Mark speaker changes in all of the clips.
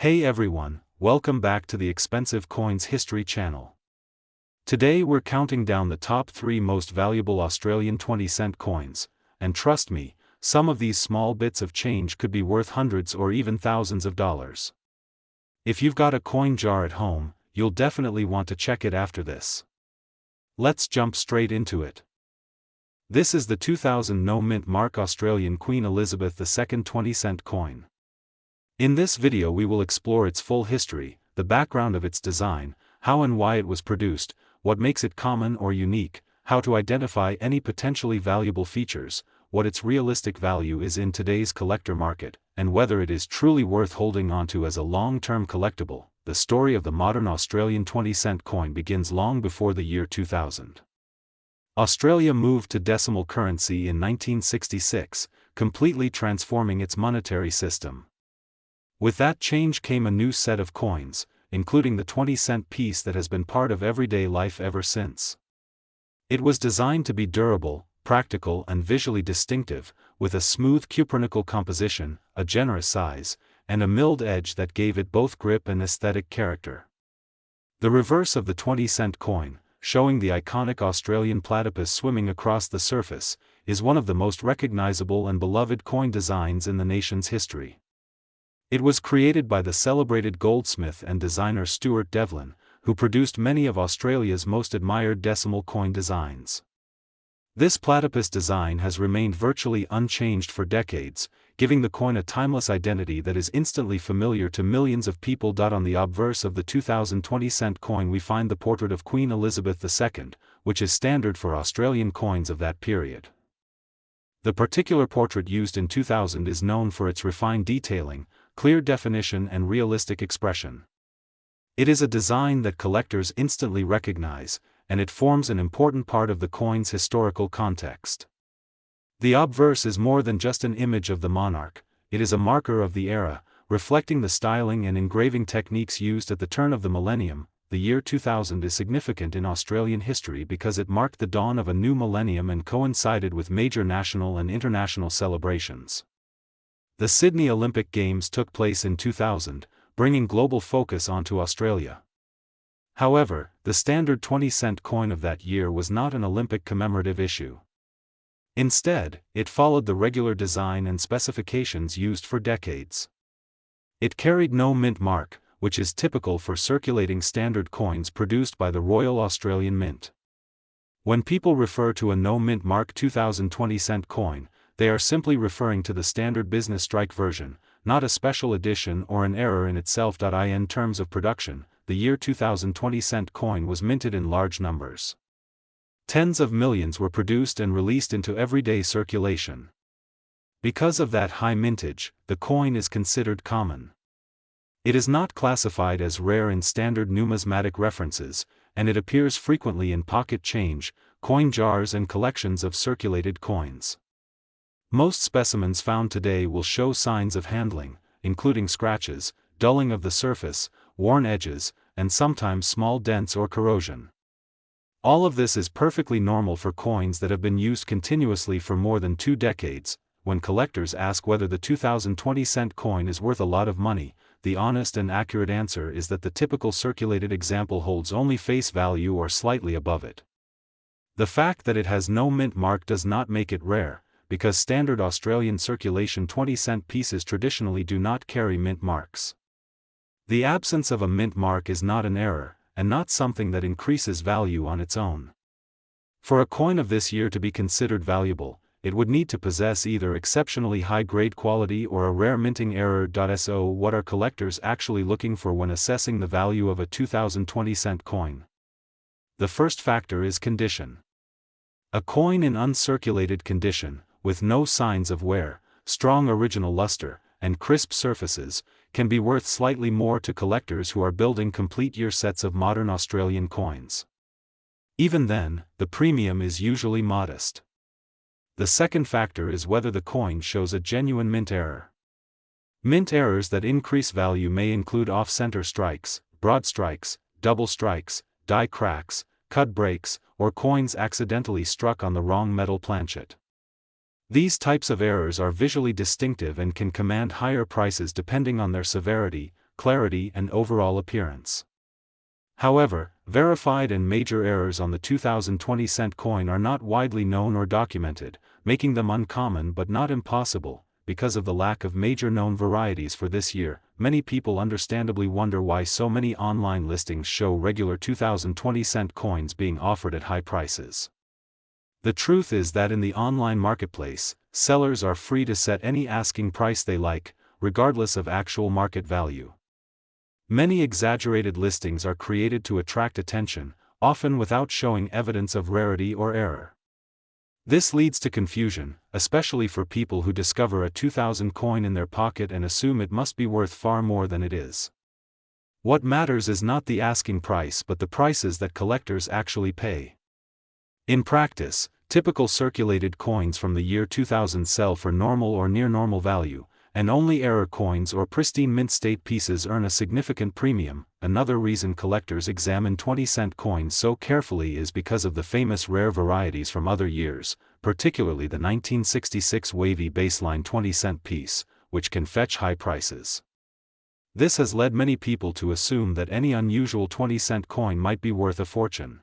Speaker 1: Hey everyone, welcome back to the Expensive Coins History channel. Today we're counting down the top 3 most valuable Australian 20-cent coins, and trust me, some of these small bits of change could be worth hundreds or even thousands of dollars. If you've got a coin jar at home, you'll definitely want to check it after this. Let's jump straight into it. This is the 2000 no mint mark Australian Queen Elizabeth II 20-cent coin. In this video we will explore its full history, the background of its design, how and why it was produced, what makes it common or unique, how to identify any potentially valuable features, what its realistic value is in today's collector market, and whether it is truly worth holding onto as a long-term collectible. The story of the modern Australian 20-cent coin begins long before the year 2000. Australia moved to decimal currency in 1966, completely transforming its monetary system. With that change came a new set of coins, including the 20-cent piece that has been part of everyday life ever since. It was designed to be durable, practical and visually distinctive, with a smooth cupronickel composition, a generous size, and a milled edge that gave it both grip and aesthetic character. The reverse of the 20-cent coin, showing the iconic Australian platypus swimming across the surface, is one of the most recognizable and beloved coin designs in the nation's history. It was created by the celebrated goldsmith and designer Stuart Devlin, who produced many of Australia's most admired decimal coin designs. This platypus design has remained virtually unchanged for decades, giving the coin a timeless identity that is instantly familiar to millions of people. On the obverse of the 2020-cent coin we find the portrait of Queen Elizabeth II, which is standard for Australian coins of that period. The particular portrait used in 2000 is known for its refined detailing, clear definition and realistic expression. It is a design that collectors instantly recognize, and it forms an important part of the coin's historical context. The obverse is more than just an image of the monarch, it is a marker of the era, reflecting the styling and engraving techniques used at the turn of the millennium. The year 2000 is significant in Australian history because it marked the dawn of a new millennium and coincided with major national and international celebrations. The Sydney Olympic Games took place in 2000, bringing global focus onto Australia. However, the standard 20-cent coin of that year was not an Olympic commemorative issue. Instead, it followed the regular design and specifications used for decades. It carried no mint mark, which is typical for circulating standard coins produced by the Royal Australian Mint. When people refer to a no mint mark 2000 20-cent coin, they are simply referring to the standard business strike version, not a special edition or an error in itself. In terms of production, the year 2000 20-cent coin was minted in large numbers. Tens of millions were produced and released into everyday circulation. Because of that high mintage, the coin is considered common. It is not classified as rare in standard numismatic references, and it appears frequently in pocket change, coin jars and collections of circulated coins. Most specimens found today will show signs of handling, including scratches, dulling of the surface, worn edges, and sometimes small dents or corrosion. All of this is perfectly normal for coins that have been used continuously for more than 2 decades. When collectors ask whether the 2020-cent coin is worth a lot of money, the honest and accurate answer is that the typical circulated example holds only face value or slightly above it. The fact that it has no mint mark does not make it rare, because standard Australian circulation 20-cent pieces traditionally do not carry mint marks. The absence of a mint mark is not an error, and not something that increases value on its own. For a coin of this year to be considered valuable, it would need to possess either exceptionally high-grade quality or a rare minting error. So what are collectors actually looking for when assessing the value of a 2020-cent coin? The first factor is condition. A coin in uncirculated condition, with no signs of wear, strong original luster, and crisp surfaces, can be worth slightly more to collectors who are building complete year sets of modern Australian coins. Even then, the premium is usually modest. The second factor is whether the coin shows a genuine mint error. Mint errors that increase value may include off-center strikes, broad strikes, double strikes, die cracks, cut breaks, or coins accidentally struck on the wrong metal planchet. These types of errors are visually distinctive and can command higher prices depending on their severity. clarity and overall appearance. However, verified and major errors on the 2020 coin are not widely known or documented, making them uncommon but not impossible. Because of the lack of major known varieties for this year, many people understandably wonder why so many online listings show regular 2020 coins being offered at high prices. The truth is that in the online marketplace, sellers are free to set any asking price they like, regardless of actual market value. Many exaggerated listings are created to attract attention, often without showing evidence of rarity or error. This leads to confusion, especially for people who discover a 2000 coin in their pocket and assume it must be worth far more than it is. What matters is not the asking price but the prices that collectors actually pay. In practice, typical circulated coins from the year 2000 sell for normal or near normal value, and only error coins or pristine mint state pieces earn a significant premium. Another reason collectors examine 20-cent coins so carefully is because of the famous rare varieties from other years, particularly the 1966 wavy baseline 20-cent piece, which can fetch high prices. This has led many people to assume that any unusual 20-cent coin might be worth a fortune.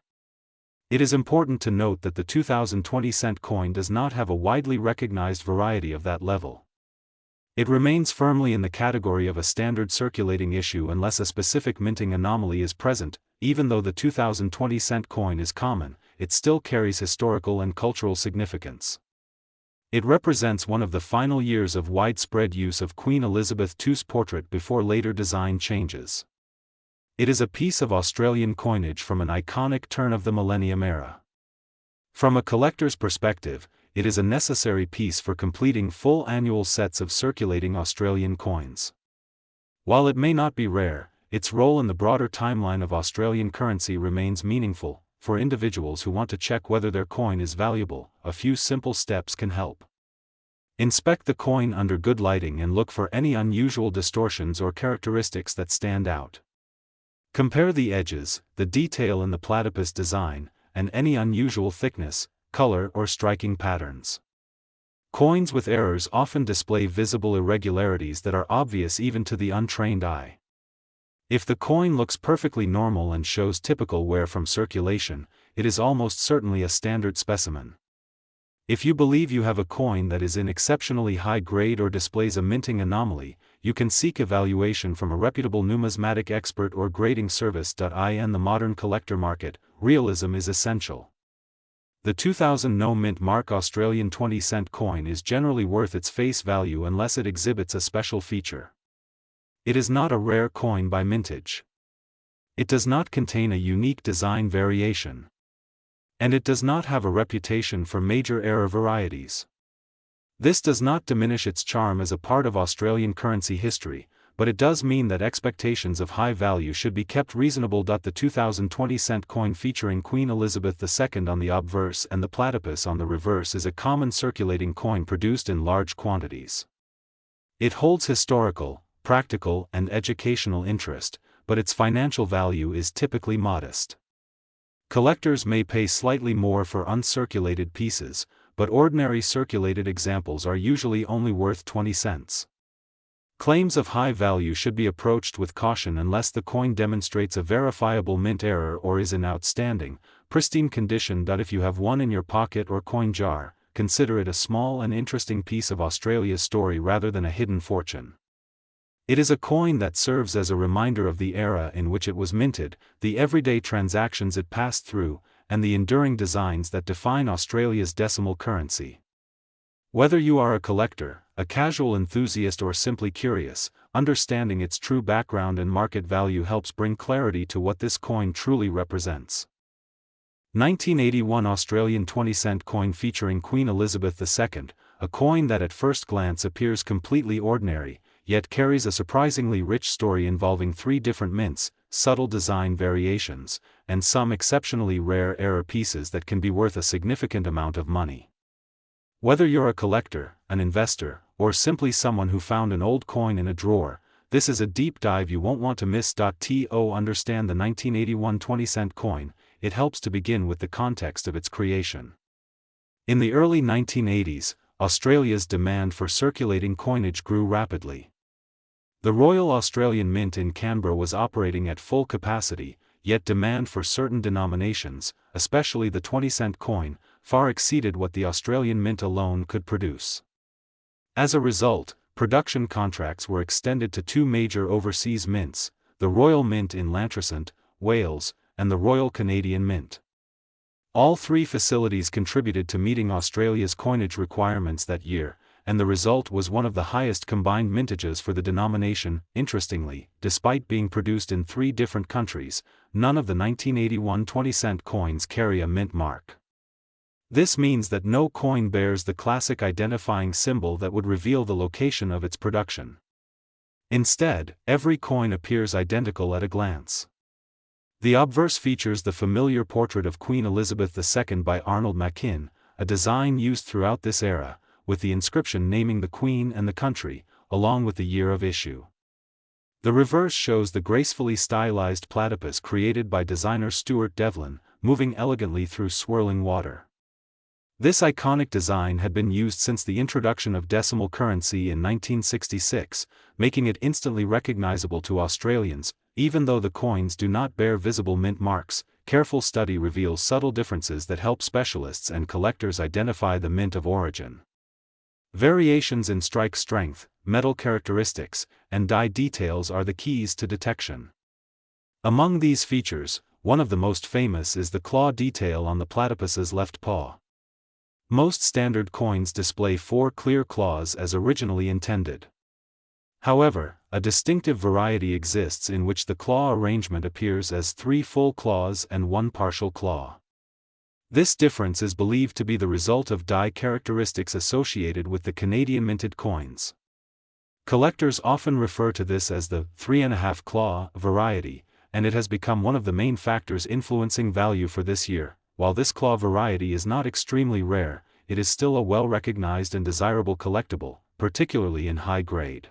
Speaker 1: It is important to note that the 2020 coin does not have a widely recognized variety of that level. It remains firmly in the category of a standard circulating issue unless a specific minting anomaly is present. Even though the 2020 coin is common, it still carries historical and cultural significance. It represents one of the final years of widespread use of Queen Elizabeth II's portrait before later design changes. It is a piece of Australian coinage from an iconic turn-of-the-millennium era. From a collector's perspective, it is a necessary piece for completing full annual sets of circulating Australian coins. While it may not be rare, its role in the broader timeline of Australian currency remains meaningful. For individuals who want to check whether their coin is valuable, a few simple steps can help. Inspect the coin under good lighting and look for any unusual distortions or characteristics that stand out. Compare the edges, the detail in the platypus design, and any unusual thickness, color or striking patterns. Coins with errors often display visible irregularities that are obvious even to the untrained eye. If the coin looks perfectly normal and shows typical wear from circulation, it is almost certainly a standard specimen. If you believe you have a coin that is in exceptionally high grade or displays a minting anomaly, you can seek evaluation from a reputable numismatic expert or grading service. In the modern collector market, realism is essential. The 2000 no-mint mark Australian 20-cent coin is generally worth its face value unless it exhibits a special feature. It is not a rare coin by mintage. It does not contain a unique design variation. And it does not have a reputation for major error varieties. This does not diminish its charm as a part of Australian currency history, but it does mean that expectations of high value should be kept reasonable. The 2020 coin featuring Queen Elizabeth II on the obverse and the platypus on the reverse is a common circulating coin produced in large quantities. It holds historical, practical, and educational interest, but its financial value is typically modest. Collectors may pay slightly more for uncirculated pieces, but ordinary circulated examples are usually only worth 20 cents. Claims of high value should be approached with caution unless the coin demonstrates a verifiable mint error or is in outstanding, pristine condition. If you have one in your pocket or coin jar, consider it a small and interesting piece of Australia's story rather than a hidden fortune. It is a coin that serves as a reminder of the era in which it was minted, the everyday transactions it passed through, and the enduring designs that define Australia's decimal currency. Whether you are a collector, a casual enthusiast, or simply curious, understanding its true background and market value helps bring clarity to what this coin truly represents. 1981 Australian 20-cent coin featuring Queen Elizabeth II, a coin that at first glance appears completely ordinary, yet carries a surprisingly rich story involving 3 different mints, subtle design variations, and some exceptionally rare error pieces that can be worth a significant amount of money. Whether you're a collector, an investor, or simply someone who found an old coin in a drawer, this is a deep dive you won't want to miss. To understand the 1981 20-cent coin, it helps to begin with the context of its creation. In the early 1980s, Australia's demand for circulating coinage grew rapidly. The Royal Australian Mint in Canberra was operating at full capacity, yet demand for certain denominations, especially the 20-cent coin, far exceeded what the Australian Mint alone could produce. As a result, production contracts were extended to two major overseas mints, the Royal Mint in Llantrisant, Wales, and the Royal Canadian Mint. All three facilities contributed to meeting Australia's coinage requirements that year, and the result was one of the highest combined mintages for the denomination. Interestingly, despite being produced in three different countries, none of the 1981 20-cent coins carry a mint mark. This means that no coin bears the classic identifying symbol that would reveal the location of its production. Instead, every coin appears identical at a glance. The obverse features the familiar portrait of Queen Elizabeth II by Arnold Machin, a design used throughout this era, with the inscription naming the Queen and the country, along with the year of issue. The reverse shows the gracefully stylized platypus created by designer Stuart Devlin, moving elegantly through swirling water. This iconic design had been used since the introduction of decimal currency in 1966, making it instantly recognizable to Australians. Even though the coins do not bear visible mint marks, careful study reveals subtle differences that help specialists and collectors identify the mint of origin. Variations in strike strength, metal characteristics, and die details are the keys to detection. Among these features, one of the most famous is the claw detail on the platypus's left paw. Most standard coins display 4 clear claws as originally intended. However, a distinctive variety exists in which the claw arrangement appears as 3 full claws and 1 partial claw. This difference is believed to be the result of die characteristics associated with the Canadian minted coins. Collectors often refer to this as the 3.5 claw variety, and it has become one of the main factors influencing value for this year. While this claw variety is not extremely rare, it is still a well-recognized and desirable collectible, particularly in high grade.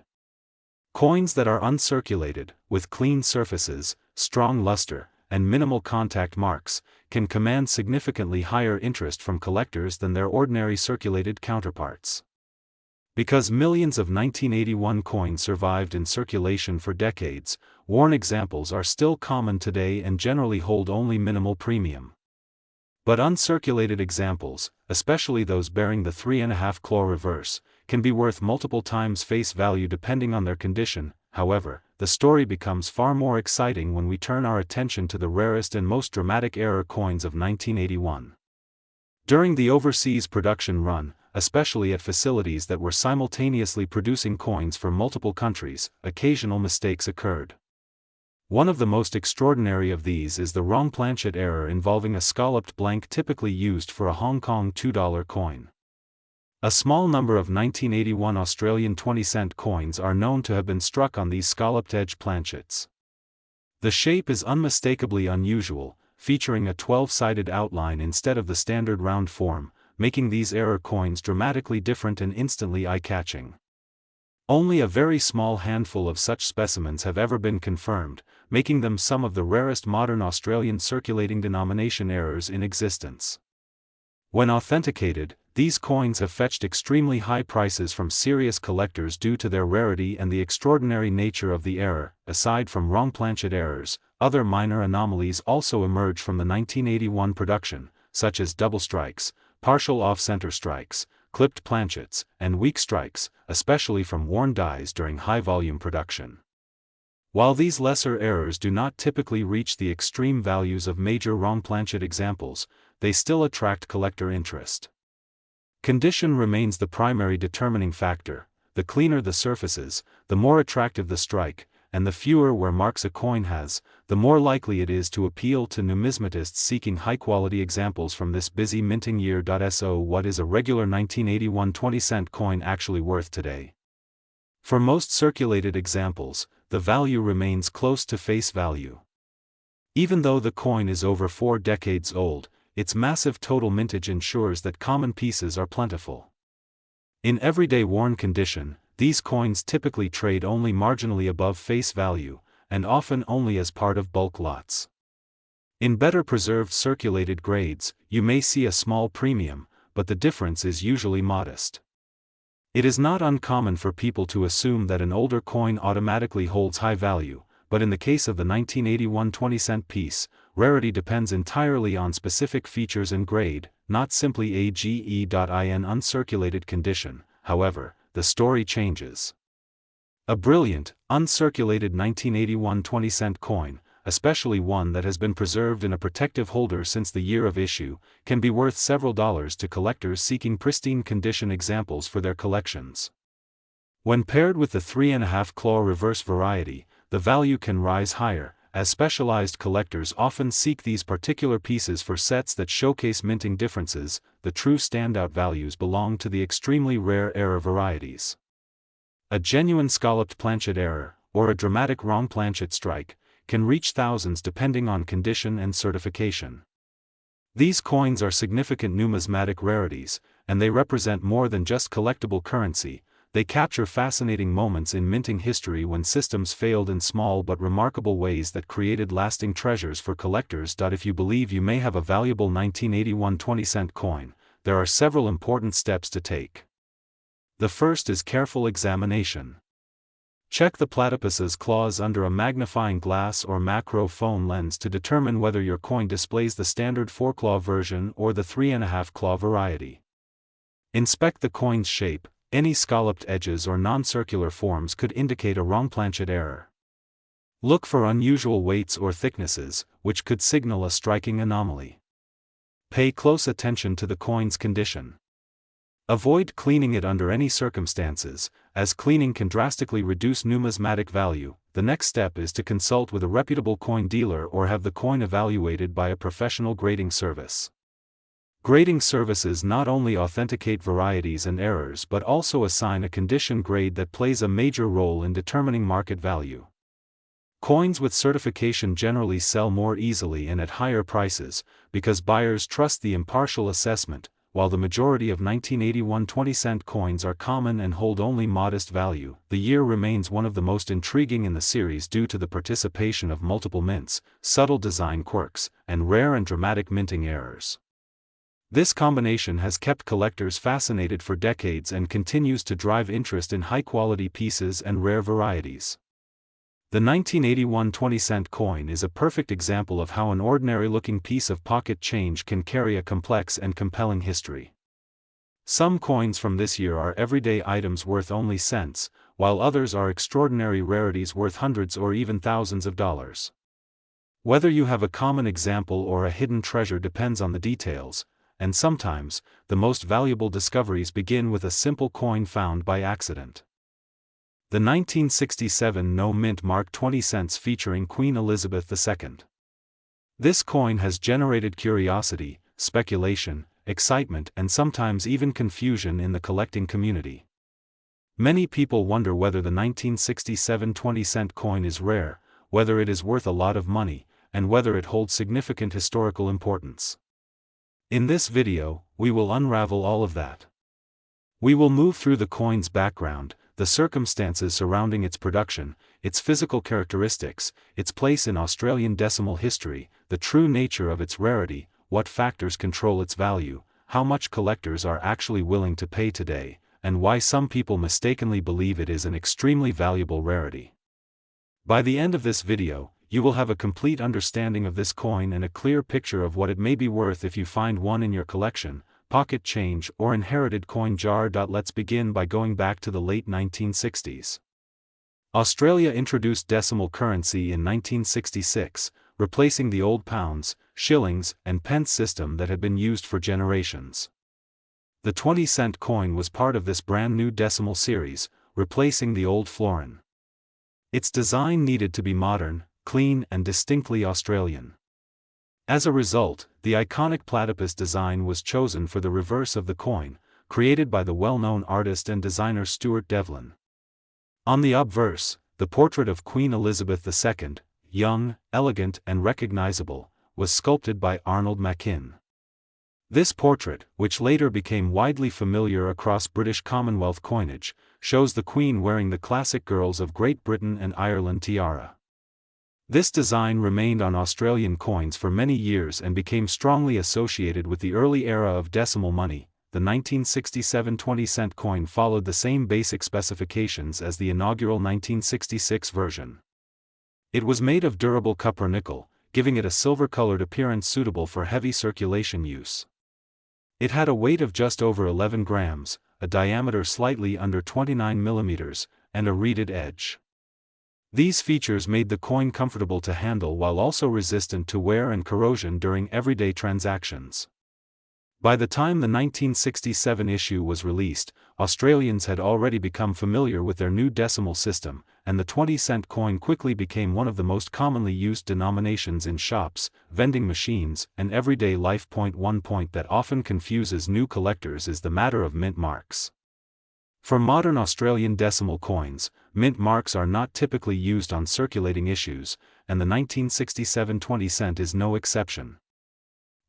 Speaker 1: Coins that are uncirculated, with clean surfaces, strong luster, and minimal contact marks, can command significantly higher interest from collectors than their ordinary circulated counterparts. Because millions of 1981 coins survived in circulation for decades, worn examples are still common today and generally hold only minimal premium. But uncirculated examples, especially those bearing the 3.5 claw reverse, can be worth multiple times face value depending on their condition. However, the story becomes far more exciting when we turn our attention to the rarest and most dramatic error coins of 1981. During the overseas production run, especially at facilities that were simultaneously producing coins for multiple countries, occasional mistakes occurred. One of the most extraordinary of these is the wrong planchet error involving a scalloped blank typically used for a Hong Kong $2 coin. A small number of 1981 Australian 20-cent coins are known to have been struck on these scalloped edge planchets. The shape is unmistakably unusual, featuring a 12-sided outline instead of the standard round form, making these error coins dramatically different and instantly eye-catching. Only a very small handful of such specimens have ever been confirmed, making them some of the rarest modern Australian circulating denomination errors in existence. When authenticated, these coins have fetched extremely high prices from serious collectors due to their rarity and the extraordinary nature of the error. Aside from wrong planchet errors, other minor anomalies also emerge from the 1981 production, such as double strikes, partial off-center strikes, clipped planchets, and weak strikes, especially from worn dies during high-volume production. While these lesser errors do not typically reach the extreme values of major wrong planchet examples, they still attract collector interest. Condition remains the primary determining factor. The cleaner the surfaces, the more attractive the strike, and the fewer wear marks a coin has, the more likely it is to appeal to numismatists seeking high-quality examples from this busy minting year. So what is a regular 1981 20-cent coin actually worth today? For most circulated examples, the value remains close to face value. Even though the coin is over 4 decades old, its massive total mintage ensures that common pieces are plentiful. In everyday worn condition, these coins typically trade only marginally above face value, and often only as part of bulk lots. In better preserved circulated grades, you may see a small premium, but the difference is usually modest. It is not uncommon for people to assume that an older coin automatically holds high value, but in the case of the 1981 20-cent piece, rarity depends entirely on specific features and grade, not simply AGE.in uncirculated condition. However, the story changes. A brilliant, uncirculated 1981 20-cent coin, especially one that has been preserved in a protective holder since the year of issue, can be worth several dollars to collectors seeking pristine condition examples for their collections. When paired with the 3.5 claw reverse variety, the value can rise higher, as specialized collectors often seek these particular pieces for sets that showcase minting differences. The true standout values belong to the extremely rare error varieties. A genuine scalloped planchet error, or a dramatic wrong planchet strike, can reach thousands depending on condition and certification. These coins are significant numismatic rarities, and they represent more than just collectible currency. They capture fascinating moments in minting history when systems failed in small but remarkable ways that created lasting treasures for collectors. If you believe you may have a valuable 1981 20-cent coin, there are several important steps to take. The first is careful examination. Check the platypus's claws under a magnifying glass or macro phone lens to determine whether your coin displays the standard 4-claw version or the 3.5 claw variety. Inspect the coin's shape. Any scalloped edges or non-circular forms could indicate a wrong planchet error. Look for unusual weights or thicknesses, which could signal a striking anomaly. Pay close attention to the coin's condition. Avoid cleaning it under any circumstances, as cleaning can drastically reduce numismatic value. The next step is to consult with a reputable coin dealer or have the coin evaluated by a professional grading service. Grading services not only authenticate varieties and errors but also assign a condition grade that plays a major role in determining market value. Coins with certification generally sell more easily and at higher prices, because buyers trust the impartial assessment. While the majority of 1981 20-cent coins are common and hold only modest value, the year remains one of the most intriguing in the series due to the participation of multiple mints, subtle design quirks, and rare and dramatic minting errors. This combination has kept collectors fascinated for decades and continues to drive interest in high-quality pieces and rare varieties. The 1981 20-cent coin is a perfect example of how an ordinary-looking piece of pocket change can carry a complex and compelling history. Some coins from this year are everyday items worth only cents, while others are extraordinary rarities worth hundreds or even thousands of dollars. Whether you have a common example or a hidden treasure depends on the details, and sometimes, the most valuable discoveries begin with a simple coin found by accident. The 1967 No Mint marked 20 cents featuring Queen Elizabeth II. This coin has generated curiosity, speculation, excitement and sometimes even confusion in the collecting community. Many people wonder whether the 1967 20-cent coin is rare, whether it is worth a lot of money, and whether it holds significant historical importance. In this video, we will unravel all of that. We will move through the coin's background, the circumstances surrounding its production, its physical characteristics, its place in Australian decimal history, the true nature of its rarity, what factors control its value, how much collectors are actually willing to pay today, and why some people mistakenly believe it is an extremely valuable rarity. By the end of this video, you will have a complete understanding of this coin and a clear picture of what it may be worth if you find one in your collection, pocket change or inherited coin jar. Let's begin by going back to the late 1960s. Australia introduced decimal currency in 1966, replacing the old pounds, shillings, and pence system that had been used for generations. The 20-cent coin was part of this brand new decimal series, replacing the old florin. Its design needed to be modern, clean, and distinctly Australian. As a result, the iconic platypus design was chosen for the reverse of the coin, created by the well-known artist and designer Stuart Devlin. On the obverse, the portrait of Queen Elizabeth II, young, elegant and recognizable, was sculpted by Arnold Machin. This portrait, which later became widely familiar across British Commonwealth coinage, shows the Queen wearing the classic Girls of Great Britain and Ireland tiara. This design remained on Australian coins for many years and became strongly associated with the early era of decimal money, the 1967 20-cent coin followed the same basic specifications as the inaugural 1966 version. It was made of durable copper nickel, giving it a silver-colored appearance suitable for heavy circulation use. It had a weight of just over 11 grams, a diameter slightly under 29 millimeters, and a reeded edge. These features made the coin comfortable to handle while also resistant to wear and corrosion during everyday transactions. By the time the 1967 issue was released, Australians had already become familiar with their new decimal system, and the 20-cent coin quickly became one of the most commonly used denominations in shops, vending machines, and everyday life. One point that often confuses new collectors is the matter of mint marks. For modern Australian decimal coins, mint marks are not typically used on circulating issues, and the 1967 20-cent is no exception.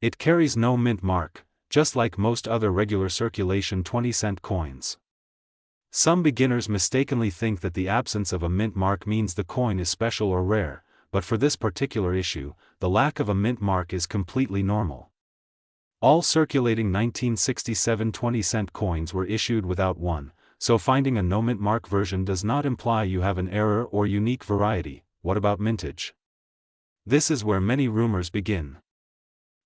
Speaker 1: It carries no mint mark, just like most other regular circulation 20-cent coins. Some beginners mistakenly think that the absence of a mint mark means the coin is special or rare, but for this particular issue, the lack of a mint mark is completely normal. All circulating 1967 20-cent coins were issued without one, so finding a no mint mark version does not imply you have an error or unique variety. What about mintage? This is where many rumors begin.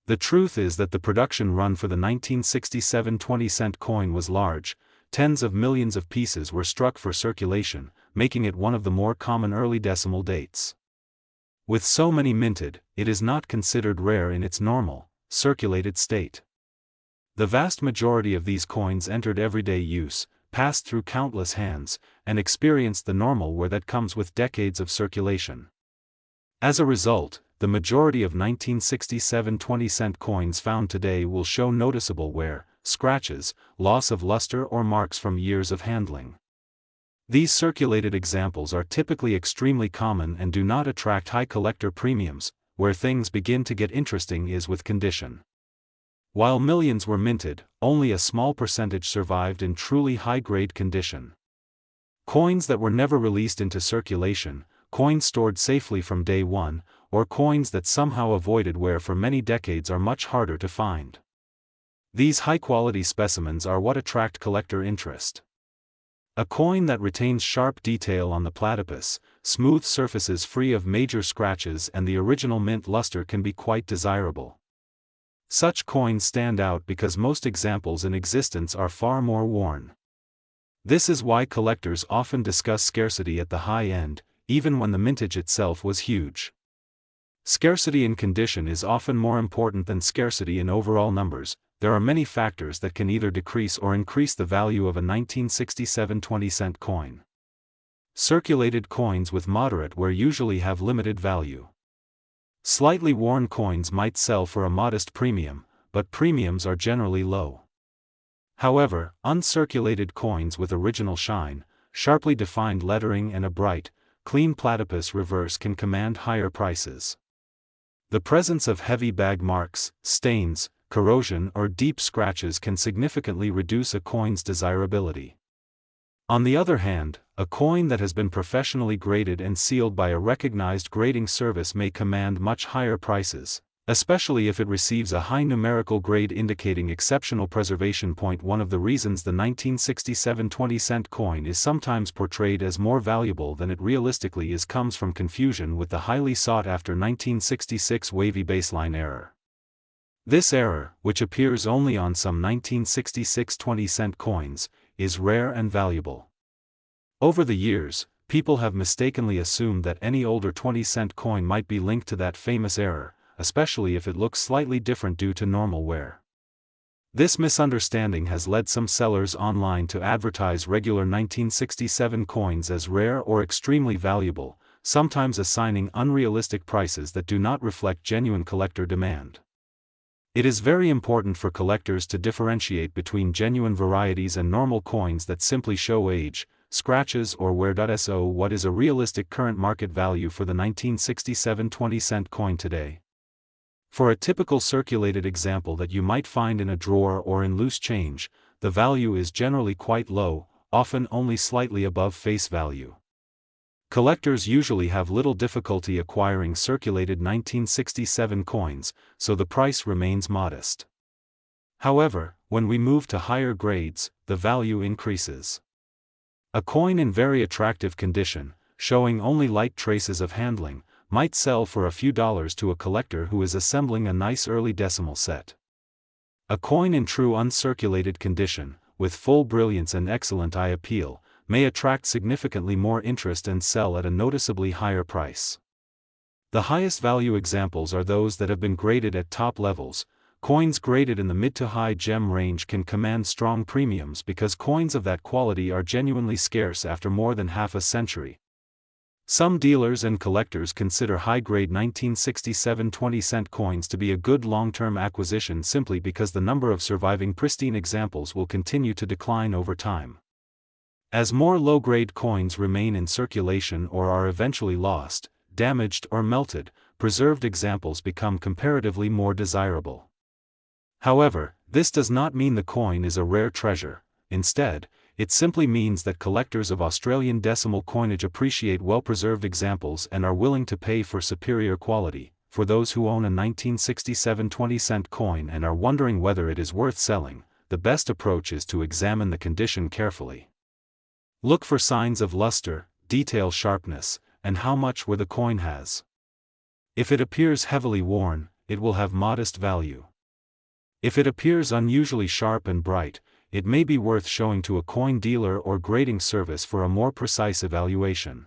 Speaker 1: The truth is that the production run for the 1967 20-cent coin was large. Tens of millions of pieces were struck for circulation, making it one of the more common early decimal dates. With so many minted, it is not considered rare in its normal, circulated state. The vast majority of these coins entered everyday use, passed through countless hands, and experienced the normal wear that comes with decades of circulation. As a result, the majority of 1967 20-cent coins found today will show noticeable wear, scratches, loss of luster or marks from years of handling. These circulated examples are typically extremely common and do not attract high collector premiums. Where things begin to get interesting is with condition. While millions were minted, only a small percentage survived in truly high-grade condition. Coins that were never released into circulation, coins stored safely from day one, or coins that somehow avoided wear for many decades are much harder to find. These high-quality specimens are what attract collector interest. A coin that retains sharp detail on the platypus, smooth surfaces free of major scratches, and the original mint luster can be quite desirable. Such coins stand out because most examples in existence are far more worn. This is why collectors often discuss scarcity at the high end, even when the mintage itself was huge. Scarcity in condition is often more important than scarcity in overall numbers. There are many factors that can either decrease or increase the value of a 1967 20-cent coin. Circulated coins with moderate wear usually have limited value. Slightly worn coins might sell for a modest premium, but premiums are generally low. However, uncirculated coins with original shine, sharply defined lettering and a bright, clean platypus reverse can command higher prices. The presence of heavy bag marks, stains, corrosion or deep scratches can significantly reduce a coin's desirability. On the other hand, a coin that has been professionally graded and sealed by a recognized grading service may command much higher prices, especially if it receives a high numerical grade indicating exceptional preservation. One of the reasons the 1967 20-cent coin is sometimes portrayed as more valuable than it realistically is comes from confusion with the highly sought-after 1966 wavy baseline error. This error, which appears only on some 1966 20-cent coins, is rare and valuable. Over the years, people have mistakenly assumed that any older 20-cent coin might be linked to that famous error, especially if it looks slightly different due to normal wear. This misunderstanding has led some sellers online to advertise regular 1967 coins as rare or extremely valuable, sometimes assigning unrealistic prices that do not reflect genuine collector demand. It is very important for collectors to differentiate between genuine varieties and normal coins that simply show age, scratches or wear. So what is a realistic current market value for the 1967 20-cent coin today? For a typical circulated example that you might find in a drawer or in loose change, the value is generally quite low, often only slightly above face value. Collectors usually have little difficulty acquiring circulated 1967 coins, so the price remains modest. However, when we move to higher grades, the value increases. A coin in very attractive condition, showing only light traces of handling, might sell for a few dollars to a collector who is assembling a nice early decimal set. A coin in true uncirculated condition, with full brilliance and excellent eye appeal, may attract significantly more interest and sell at a noticeably higher price. The highest value examples are those that have been graded at top levels. Coins graded in the mid to high gem range can command strong premiums because coins of that quality are genuinely scarce after more than half a century. Some dealers and collectors consider high-grade 1967 20-cent coins to be a good long-term acquisition simply because the number of surviving pristine examples will continue to decline over time. As more low-grade coins remain in circulation or are eventually lost, damaged or melted, preserved examples become comparatively more desirable. However, this does not mean the coin is a rare treasure. Instead, it simply means that collectors of Australian decimal coinage appreciate well-preserved examples and are willing to pay for superior quality. For those who own a 1967 20-cent coin and are wondering whether it is worth selling, the best approach is to examine the condition carefully. Look for signs of luster, detail sharpness, and how much wear the coin has. If it appears heavily worn, it will have modest value. If it appears unusually sharp and bright, it may be worth showing to a coin dealer or grading service for a more precise evaluation.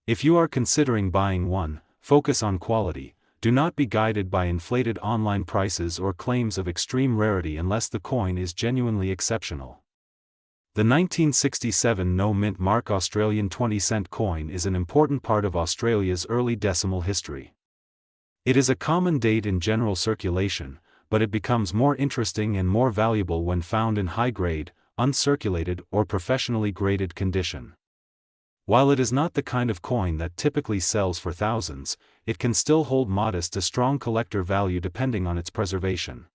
Speaker 1: If you are considering buying one, focus on quality. Do not be guided by inflated online prices or claims of extreme rarity unless the coin is genuinely exceptional. The 1967 no-mint mark Australian 20-cent coin is an important part of Australia's early decimal history. It is a common date in general circulation, but it becomes more interesting and more valuable when found in high-grade, uncirculated or professionally graded condition. While it is not the kind of coin that typically sells for thousands, it can still hold modest to strong collector value depending on its preservation.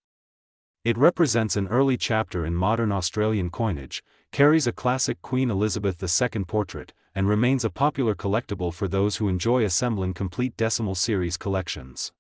Speaker 1: It represents an early chapter in modern Australian coinage, carries a classic Queen Elizabeth II portrait, and remains a popular collectible for those who enjoy assembling complete decimal series collections.